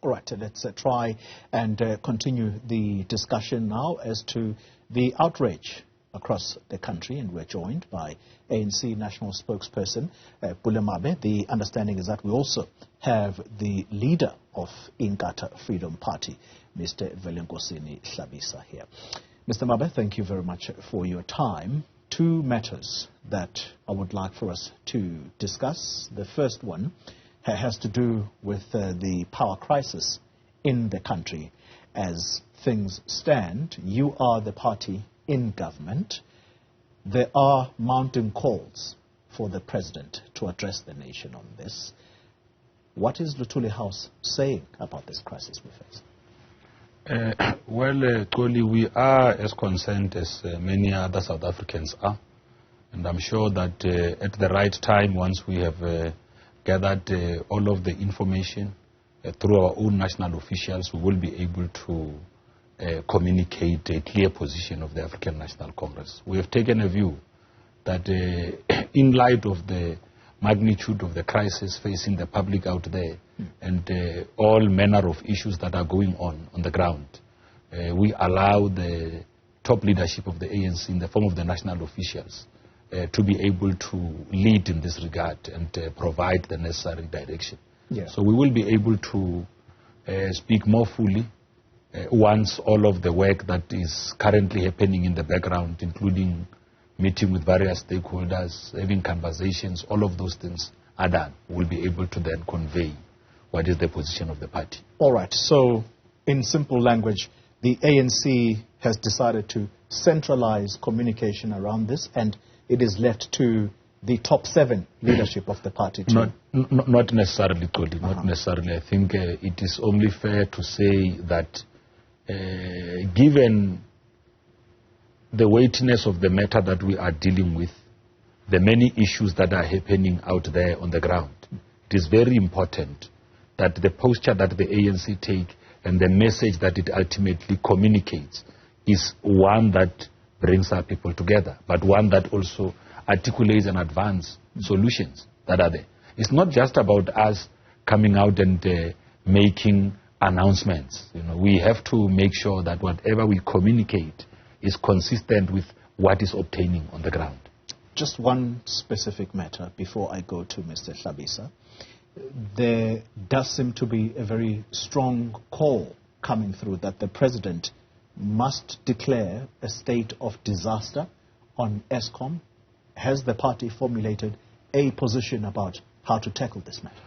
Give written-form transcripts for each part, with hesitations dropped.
All right, let's try and continue the discussion now as to the outrage across the country, and we're joined by ANC National Spokesperson Pule Mabe. The understanding is that we also have the leader of Inkatha Freedom Party, Mr. Xoli Mngambi, here. Mr. Mabe, thank you very much for your time. Two matters that I would like for us to discuss. The first one has to do with the power crisis in the country. As things stand, you are the party in government. There are mounting calls for the president to address the nation on this. What is Luthuli House saying about this crisis we face? Xoli, we are as concerned as many other South Africans are. And I'm sure that at the right time, once we have gathered all of the information through our own national officials, we will be able to communicate a clear position of the African National Congress. We have taken a view that in light of the magnitude of the crisis facing the public out there and all manner of issues that are going on the ground, we allow the top leadership of the ANC in the form of the national officials to be able to lead in this regard and provide the necessary direction. Yeah. So we will be able to speak more fully once all of the work that is currently happening in the background, including meeting with various stakeholders, having conversations, all of those things are done. We'll be able to then convey what is the position of the party. All right. So in simple language, the ANC has decided to centralize communication around this, and it is left to the top 7 leadership of the party to... Not necessarily, Xoli, not necessarily. I think it is only fair to say that given the weightiness of the matter that we are dealing with, the many issues that are happening out there on the ground, it is very important that the posture that the ANC take and the message that it ultimately communicates is one that brings our people together, but one that also articulates and advances solutions that are there. It's not just about us coming out and making announcements. You know, we have to make sure that whatever we communicate is consistent with what is obtaining on the ground. Just one specific matter before I go to Mr. Mngambi. There does seem to be a very strong call coming through that the president must declare a state of disaster on Eskom. Has the party formulated a position about how to tackle this matter?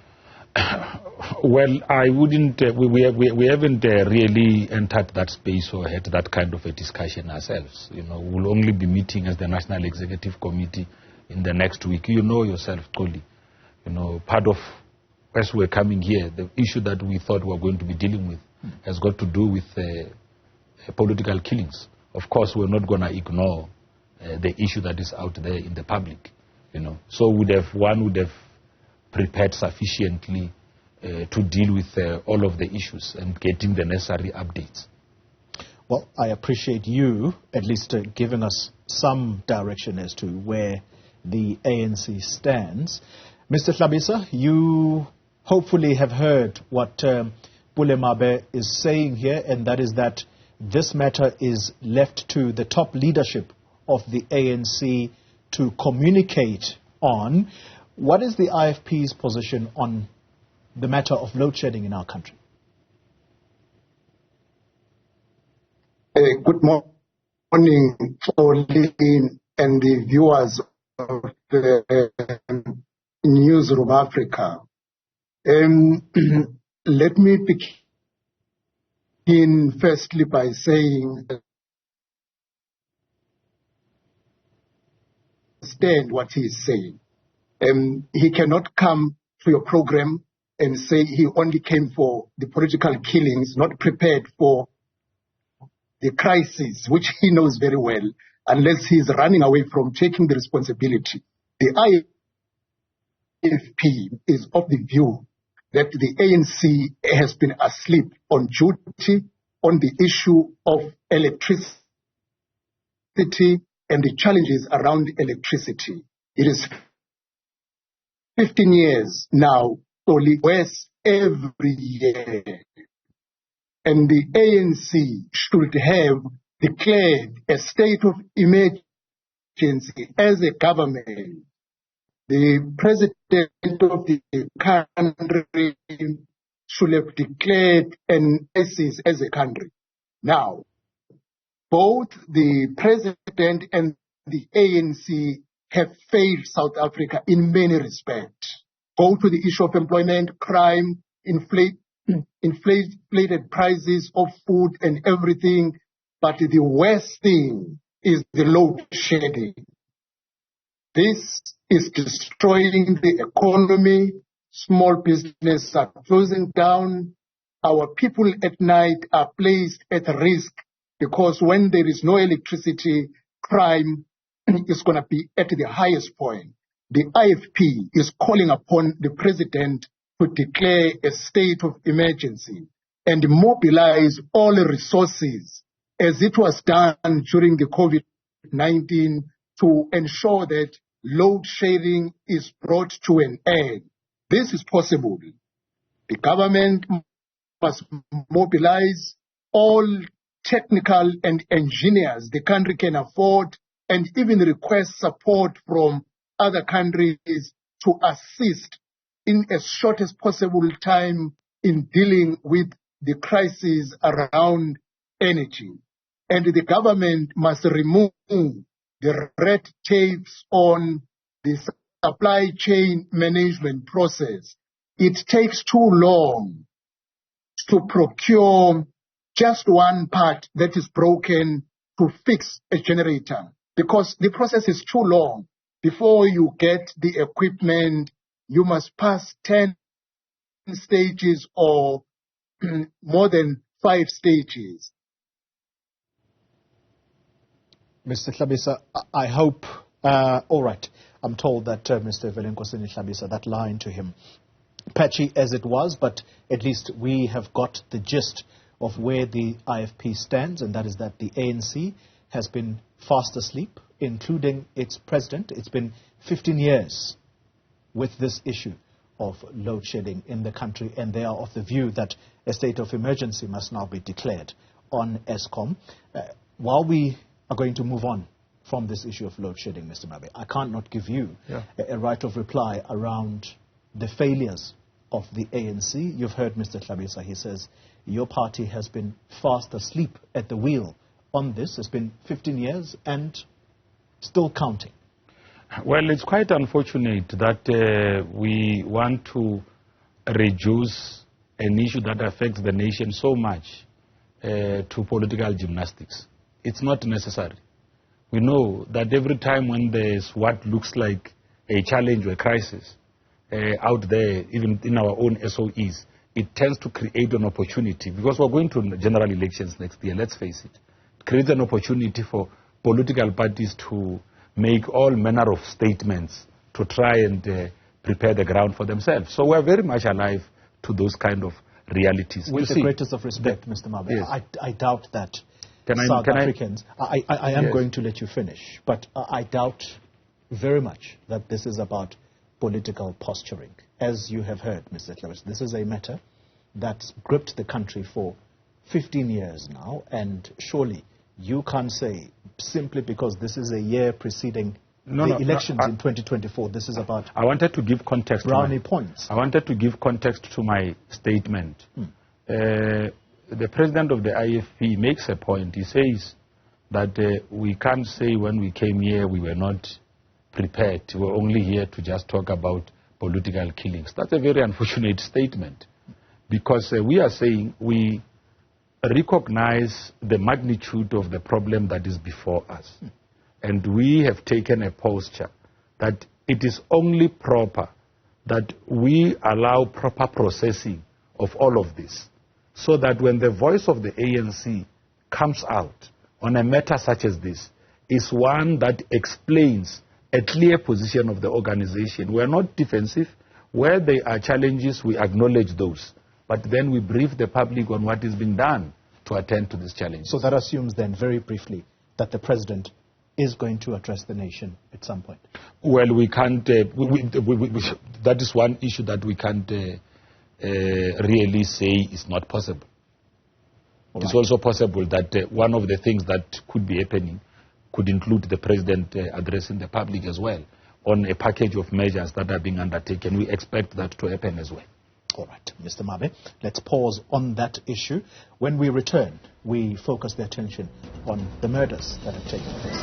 Well, I wouldn't, we haven't really entered that space or had that kind of a discussion ourselves. You know, we'll only be meeting as the National Executive Committee in the next week. You know yourself, Xoli. You know, part of, as we're coming here, the issue that we thought we were going to be dealing with has got to do with political killings. Of course, we're not going to ignore the issue that is out there in the public. You know, so one would have prepared sufficiently to deal with all of the issues and getting the necessary updates. Well, I appreciate you at least giving us some direction as to where the ANC stands. Mr. Mngambi, you hopefully have heard what Pule Mabe is saying here, and that is that this matter is left to the top leadership of the ANC to communicate on. What is the IFP's position on the matter of load shedding in our country? Good morning, Xoli, and the viewers of the Newzrom Afrika. Let me begin firstly by saying understand what he is saying. He cannot come to your program and say he only came for the political killings, not prepared for the crisis, which he knows very well, unless he is running away from taking the responsibility. The IFP is of the view that the ANC has been asleep on duty on the issue of electricity and the challenges around electricity. It is 15 years now, only worse every year. and the ANC should have declared a state of emergency as a government. The president of the country should have declared an crisis as a country. Now, both the president and the ANC have failed South Africa in many respects. Go to the issue of employment, crime, inflated prices of food and everything. But the worst thing is the load shedding. This is destroying the economy. Small businesses are closing down. Our people at night are placed at risk because when there is no electricity, crime is going to be at the highest point. The IFP is calling upon the president to declare a state of emergency and mobilize all resources as it was done during the COVID-19 to ensure that load shedding is brought to an end. This is possible. The government must mobilize all technical and engineers the country can afford and even request support from other countries to assist in as short as possible time in dealing with the crisis around energy. And the government must remove the red tapes on the supply chain management process. It takes too long to procure just one part that is broken to fix a generator because the process is too long. Before you get the equipment, you must pass 10 stages or more than 5 stages. Mr. Hlabisa, I hope, all right, I'm told that Mr. Velenkosini Hlabisa, that line to him, patchy as it was, but at least we have got the gist of where the IFP stands, and that is that the ANC has been fast asleep, including its president. It's been 15 years with this issue of load shedding in the country, and they are of the view that a state of emergency must now be declared on Eskom. While we are going to move on from this issue of load shedding, Mr. Mabe, I can't not give you a right of reply around the failures of the ANC. You've heard Mr. Hlabisa. He says your party has been fast asleep at the wheel on this. It's been 15 years and still counting. Well, it's quite unfortunate that we want to reduce an issue that affects the nation so much to political gymnastics. It's not necessary. We know that every time when there's what looks like a challenge or a crisis out there, even in our own SOEs, it tends to create an opportunity, because we're going to general elections next year, let's face it. It creates an opportunity for political parties to make all manner of statements to try and prepare the ground for themselves. So we're very much alive to those kind of realities. With the greatest of respect, Mr. Mabe, yes. I doubt that South Africans, I am going to let you finish, but I doubt very much that this is about political posturing. As you have heard, Mr. Hlabisa, this is a matter that's gripped the country for 15 years now, and surely you can't say simply because this is a year preceding the elections in 2024, this is about I wanted to give context brownie points. I wanted to give context to my statement. The president of the IFP makes a point. He says that we can't say when we came here we were not prepared. We were only here to just talk about political killings. That's a very unfortunate statement, because we are saying we recognize the magnitude of the problem that is before us. And we have taken a posture that it is only proper that we allow proper processing of all of this, so that when the voice of the ANC comes out on a matter such as this, is one that explains a clear position of the organization. We are not defensive. Where there are challenges, we acknowledge those. But then we brief the public on what is being done to attend to this challenge. So that assumes then, very briefly, that the president is going to address the nation at some point. Well, we can't, that is one issue that we can't really say is not possible. It's also possible that one of the things that could be happening could include the president addressing the public as well on a package of measures that are being undertaken. We expect that to happen as well. All right, Mr. Mabe, let's pause on that issue. When we return, we focus the attention on the murders that have taken place.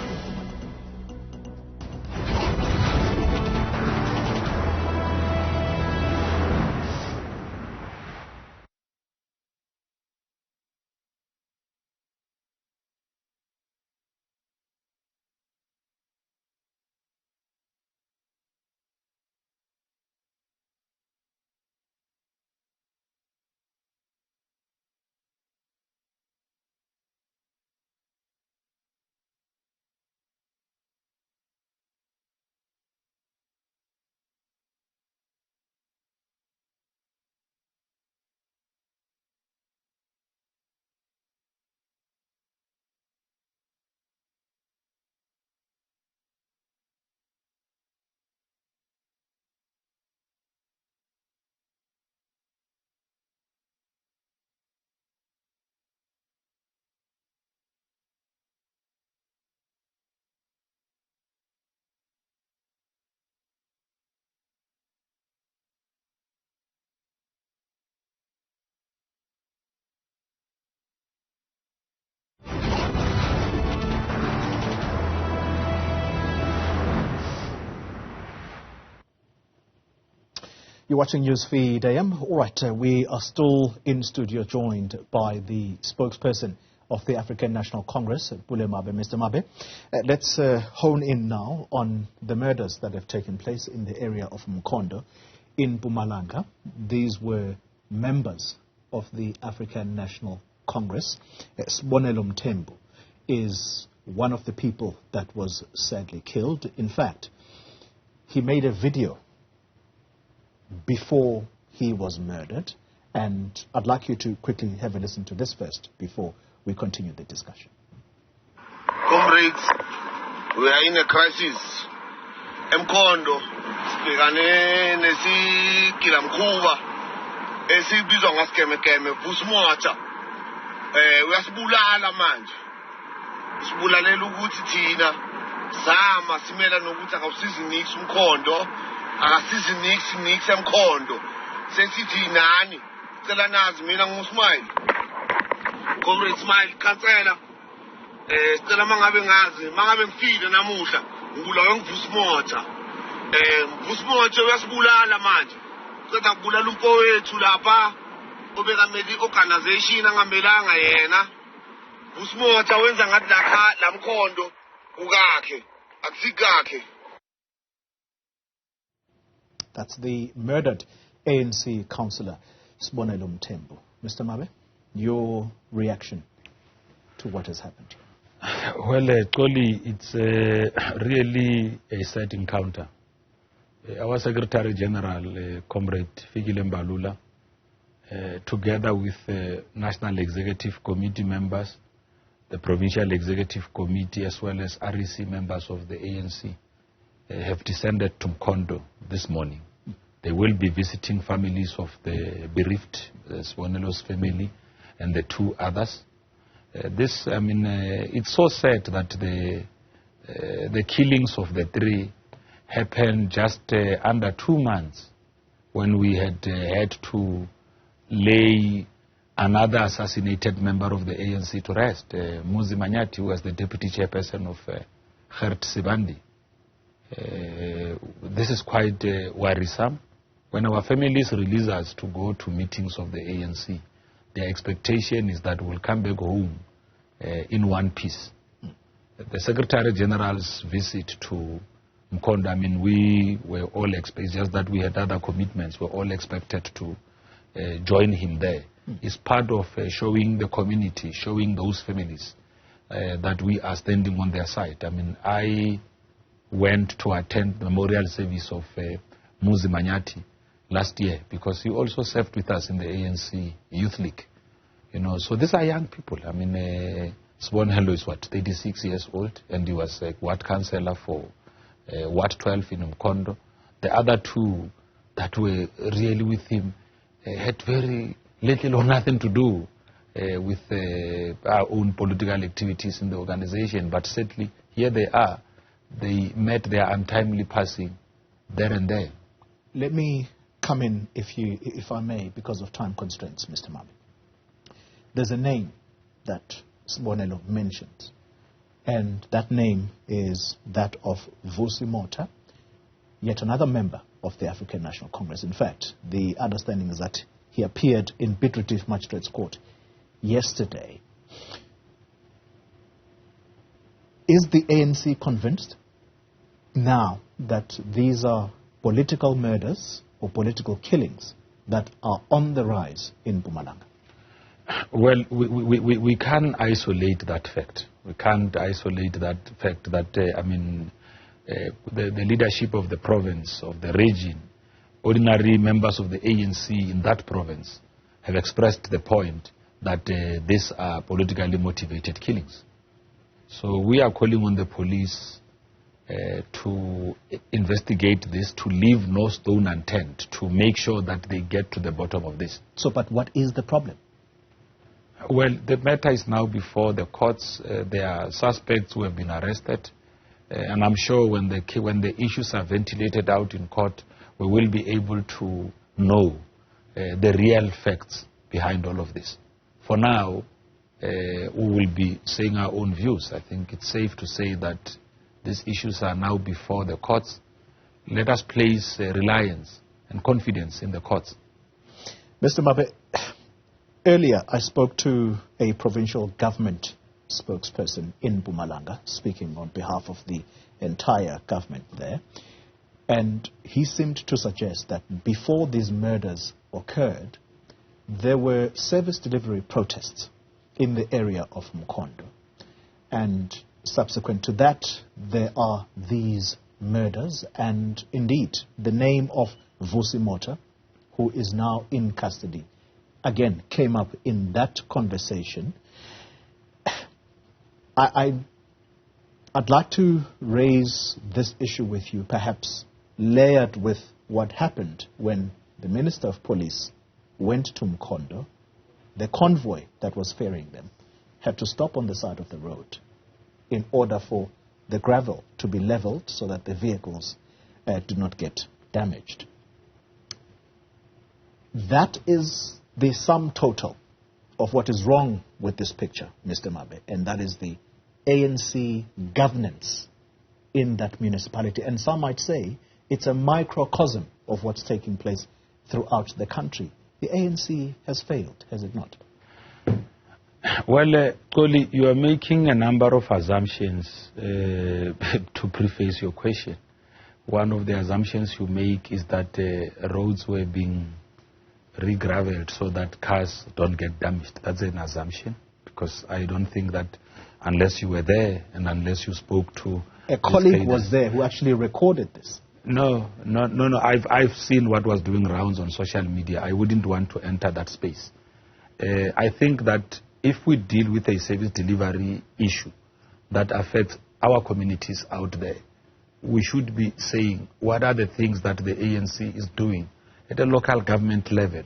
You're watching Newsfeed AM. All right, we are still in studio joined by the spokesperson of the African National Congress, Pule Mabe. Mr. Mabe, let's hone in now on the murders that have taken place in the area of Mkhondo in Mpumalanga. These were members of the African National Congress. Xoli Mngambi is one of the people that was sadly killed. In fact, he made a video before he was murdered, and I'd like you to quickly have a listen to this first before we continue the discussion. Comrades, we are in a crisis. Mkhondo, sibhekane nesigilamkhuba esibizwa ngasikemekeme vusimotha. Uyasibulala manje. Sibulalela ukuthi thina zama simela nokuthi akawusizi nix Mkhondo. Akasizi nix Mkhondo. Sesithi nani? Cela nazi mina nguSmile. Comrade Smile cancela. Cela mangabe ngazi, mangabe ngifile namuhla, ngibulawa ngivusimotha. Vusimotha uyasibulala manje. Cela kubulala umfowethu lapha obekameli organization angamelanga yena. Vusimotha wenza ngathi la Mkhondo ukakhe, akusikakhe. That's the murdered ANC councillor, Xoli Mngambi. Mr. Mabe, your reaction to what has happened? Well, Xoli, it's really a sad encounter. Our Secretary General, Comrade Fikile Mbalula, together with the National Executive Committee members, the Provincial Executive Committee, as well as REC members of the ANC, have descended to Mkhondo this morning. They will be visiting families of the bereaved, Xoli's family, and the two others. It's so sad that the killings of the three happened just under 2 months, when we had to lay another assassinated member of the ANC to rest, Muzi Manyati, who was the deputy chairperson of Gert Sibandi. This is quite worrisome. When our families release us to go to meetings of the ANC, their expectation is that we'll come back home in one piece. The Secretary General's visit to Mkhondo, we were all expected, just that we had other commitments, we're all expected to join him there. It's part of showing the community, showing those families that we are standing on their side. I went to attend the memorial service of Muzi Manyati last year, because he also served with us in the ANC Youth League. So these are young people. Xoli is 36 years old, and he was a ward councillor for Ward 12 in Mkhondo. The other two that were really with him had very little or nothing to do with our own political activities in the organization, but certainly here they are. They met their untimely passing there and there. Let me come in, if I may, because of time constraints, Mr. Mabe. There's a name that Sibonelo mentioned, and that name is that of Vusi Mota, yet another member of the African National Congress. In fact, the understanding is that he appeared in Piet Retief Magistrates Court yesterday. Is the ANC convinced now that these are political murders or political killings that are on the rise in Mpumalanga? Well, we can't isolate that fact. We can't isolate that fact that, the leadership of the province, of the region, ordinary members of the ANC in that province have expressed the point that these are politically motivated killings. So we are calling on the police to investigate this, to leave no stone unturned, to make sure that they get to the bottom of this. So, but what is the problem? Well, the matter is now before the courts. There are suspects who have been arrested, and I'm sure when the issues are ventilated out in court, we will be able to know the real facts behind all of this. For now, we will be saying our own views. I think it's safe to say that these issues are now before the courts. Let us place reliance and confidence in the courts. Mr. Mabe, earlier I spoke to a provincial government spokesperson in Mpumalanga, speaking on behalf of the entire government there, and he seemed to suggest that before these murders occurred, there were service delivery protests in the area of Mkhondo, and subsequent to that there are these murders, and indeed the name of Vusi Mota, who is now in custody, again came up in that conversation. I'd like to raise this issue with you, perhaps layered with what happened when the Minister of Police went to Mkhondo. The convoy that was ferrying them had to stop on the side of the road in order for the gravel to be leveled so that the vehicles do not get damaged. That is the sum total of what is wrong with this picture, Mr. Mabe, and that is the ANC governance in that municipality. And some might say it's a microcosm of what's taking place throughout the country. The ANC has failed, has it not? Well, Xoli, you are making a number of assumptions to preface your question. One of the assumptions you make is that roads were being re-gravelled so that cars don't get damaged. That's an assumption, because I don't think that unless you were there and unless you spoke to... A colleague was there who actually recorded this. No. I've seen what was doing rounds on social media. I wouldn't want to enter that space. I think that if we deal with a service delivery issue that affects our communities out there, we should be saying what are the things that the ANC is doing at a local government level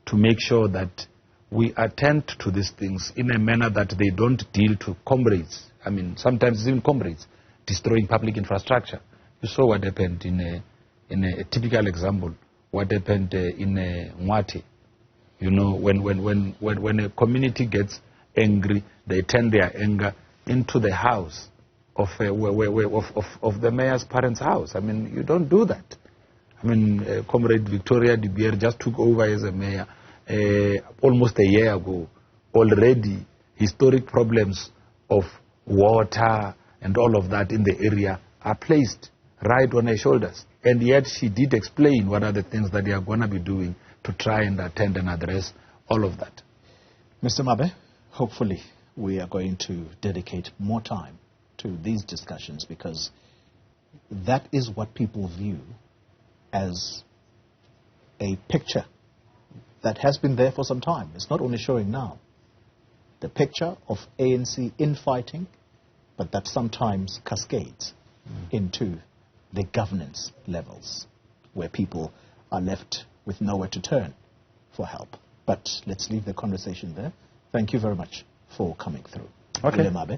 to make sure that we attend to these things in a manner that they don't deal to comrades. I mean, sometimes even comrades destroying public infrastructure. You saw what happened in a typical example, what happened in Mwate. You know, when a community gets angry, they turn their anger into the house of the mayor's parents' house. I mean, you don't do that. I mean, Comrade Victoria De Beer just took over as a mayor almost a year ago. Already, historic problems of water and all of that in the area are placed right on her shoulders. And yet she did explain what are the things that they are going to be doing to try and attend and address all of that. Mr. Mabe, hopefully we are going to dedicate more time to these discussions, because that is what people view as a picture that has been there for some time. It's not only showing now. The picture of ANC infighting, but that sometimes cascades into the governance levels, where people are left with nowhere to turn for help. But let's leave the conversation there. Thank you very much for coming through. Okay. Pule Mabe.